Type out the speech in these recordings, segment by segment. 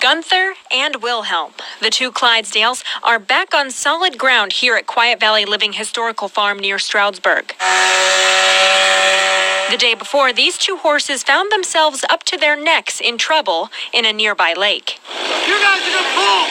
Gunther and Wilhelm, the two Clydesdales, are back on solid ground here at Quiet Valley Living Historical Farm near Stroudsburg. The day before, these two horses found themselves up to their necks in trouble in a nearby lake. You guys are gonna pull!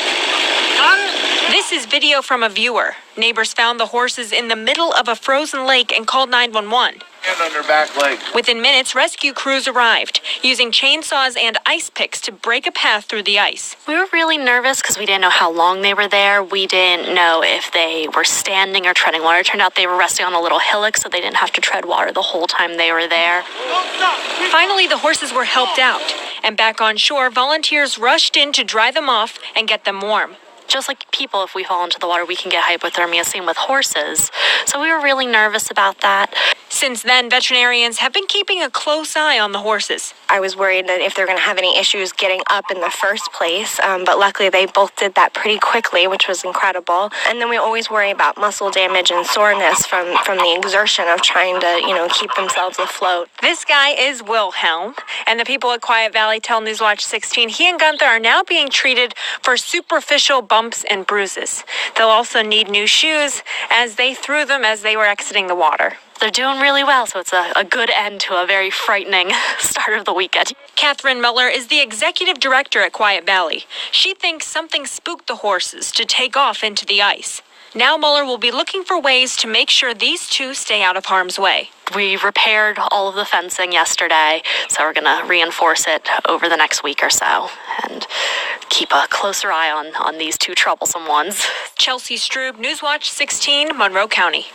Got it? This is video from a viewer. Neighbors found the horses in the middle of a frozen lake and called 911. And on their back leg. Within minutes, rescue crews arrived, using chainsaws and ice picks to break a path through the ice. We were really nervous because we didn't know how long they were there. We didn't know if they were standing or treading water. It turned out they were resting on a little hillock, so they didn't have to tread water the whole time they were there. Finally, the horses were helped out, and back on shore, volunteers rushed in to dry them off and get them warm. Just like people, if we fall into the water, we can get hypothermia, same with horses. So we were really nervous about that. Since then, veterinarians have been keeping a close eye on the horses. I was worried that if they're going to have any issues getting up in the first place, but luckily they both did that pretty quickly, which was incredible. And then we always worry about muscle damage and soreness from the exertion of trying to, keep themselves afloat. This guy is Wilhelm, and the people at Quiet Valley tell Newswatch 16 he and Gunther are now being treated for superficial bumps and bruises. They'll also need new shoes as they threw them as they were exiting the water. They're doing really well, so it's a good end to a very frightening start of the weekend. Catherine Muller is the executive director at Quiet Valley. She thinks something spooked the horses to take off into the ice. Now Muller will be looking for ways to make sure these two stay out of harm's way. We repaired all of the fencing yesterday, so we're going to reinforce it over the next week or so and keep a closer eye on these two troublesome ones. Chelsea Strube, Newswatch 16, Monroe County.